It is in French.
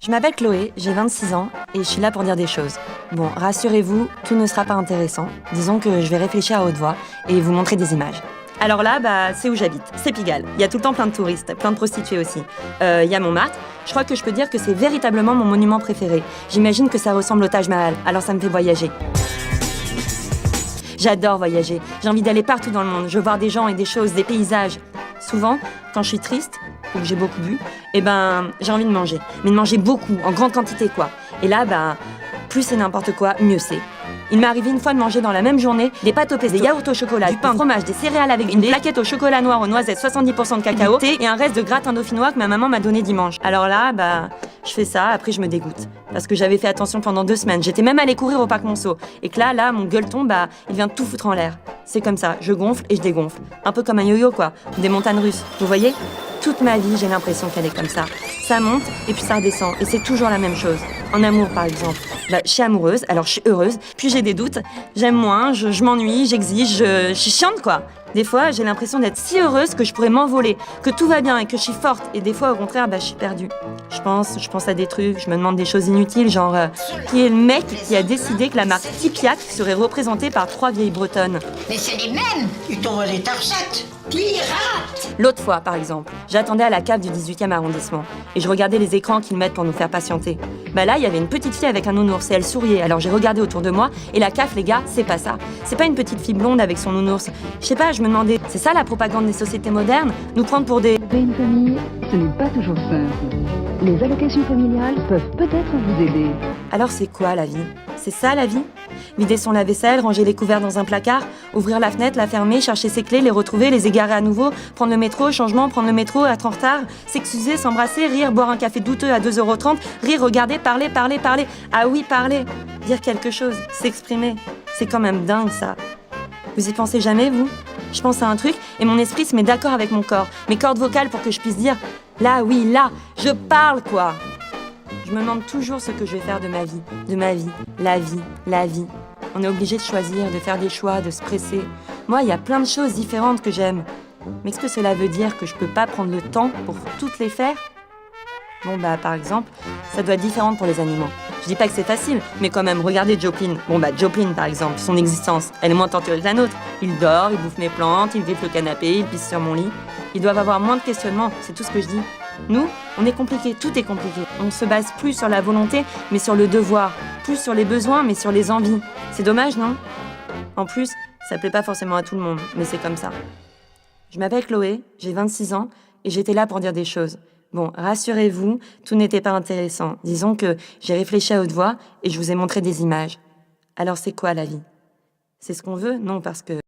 Je m'appelle Chloé, j'ai 26 ans et je suis là pour dire des choses. Bon, rassurez-vous, tout ne sera pas intéressant. Disons que je vais réfléchir à haute voix et vous montrer des images. Alors là, c'est où j'habite, c'est Pigalle. Il y a tout le temps plein de touristes, plein de prostituées aussi. Il y a Montmartre. Je crois que je peux dire que c'est véritablement mon monument préféré. J'imagine que ça ressemble au Taj Mahal, alors ça me fait voyager. J'adore voyager. J'ai envie d'aller partout dans le monde. Je veux voir des gens et des choses, des paysages. Souvent, quand je suis triste ou que j'ai beaucoup bu, j'ai envie de manger. Mais de manger beaucoup, en grande quantité, quoi. Et là, plus c'est n'importe quoi, mieux c'est. Il m'est arrivé une fois de manger dans la même journée des pâtes au pesto, des yaourts au chocolat, du pain, du fromage, des céréales avec une plaquette au chocolat noir aux noisettes, 70% de cacao, thé et un reste de gratin dauphinois que ma maman m'a donné dimanche. Alors là, je fais ça, après je me dégoûte. Parce que j'avais fait attention pendant 2 semaines. J'étais même allée courir au parc Monceau. Et que là, mon gueuleton, il vient de tout foutre en l'air. C'est comme ça, je gonfle et je dégonfle. Un peu comme un yo-yo, quoi. Des montagnes russes. Vous voyez ? Toute ma vie, j'ai l'impression qu'elle est comme ça. Ça monte et puis ça redescend. Et c'est toujours la même chose. En amour, par exemple. Je suis amoureuse, alors je suis heureuse. Puis j'ai des doutes. J'aime moins, je m'ennuie, j'exige, je suis chiante, quoi. Des fois, j'ai l'impression d'être si heureuse que je pourrais m'envoler, que tout va bien et que je suis forte. Et des fois, au contraire, je suis perdue. Je pense à des trucs, je me demande des choses inutiles, genre qui est le mec qui a décidé que la marque Tipiac serait représentée par 3 vieilles bretonnes. Mais c'est les mêmes. Ils t'ont volé ta recette. Pirate. L'autre fois, par exemple, j'attendais à la cave du 18e arrondissement et je regardais les écrans qu'ils mettent pour nous faire patienter. Là, il y avait une petite fille avec un nounours et elle souriait. Alors j'ai regardé autour de moi et la CAF, les gars, c'est pas ça. C'est pas une petite fille blonde avec son nounours. Je sais pas, je me demandais, c'est ça la propagande des sociétés modernes ? Nous prendre pour des... Élever une famille, ce n'est pas toujours simple. Les allocations familiales peuvent peut-être vous aider. Alors c'est quoi la vie ? C'est ça la vie ? Vider son lave-vaisselle, ranger les couverts dans un placard, ouvrir la fenêtre, la fermer, chercher ses clés, les retrouver, les égarer à nouveau, prendre le métro, changement, prendre le métro, être en retard, s'excuser, s'embrasser, rire, boire un café douteux à 2,30 €, rire, regarder, parler. Ah oui, parler, dire quelque chose, s'exprimer. C'est quand même dingue ça. Vous y pensez jamais, vous ? Je pense à un truc et mon esprit se met d'accord avec mon corps, mes cordes vocales pour que je puisse dire « là, oui, là, je parle, quoi !» Je me demande toujours ce que je vais faire de ma vie, la vie. On est obligé de choisir, de faire des choix, de se presser. Moi, il y a plein de choses différentes que j'aime. Mais est-ce que cela veut dire que je peux pas prendre le temps pour toutes les faire ? Par exemple, ça doit être différent pour les animaux. Je dis pas que c'est facile, mais quand même, regardez Joplin. Joplin, par exemple, son existence, elle est moins tortueuse que la nôtre. Il dort, il bouffe mes plantes, il griffe le canapé, il pisse sur mon lit. Ils doivent avoir moins de questionnements, c'est tout ce que je dis. Nous, on est compliqué, tout est compliqué. On se base plus sur la volonté, mais sur le devoir. Plus sur les besoins, mais sur les envies. C'est dommage, non ? En plus, ça plaît pas forcément à tout le monde, mais c'est comme ça. Je m'appelle Chloé, j'ai 26 ans, et j'étais là pour dire des choses. Rassurez-vous, tout n'était pas intéressant. Disons que j'ai réfléchi à haute voix et je vous ai montré des images. Alors c'est quoi la vie ? C'est ce qu'on veut ? Non, parce que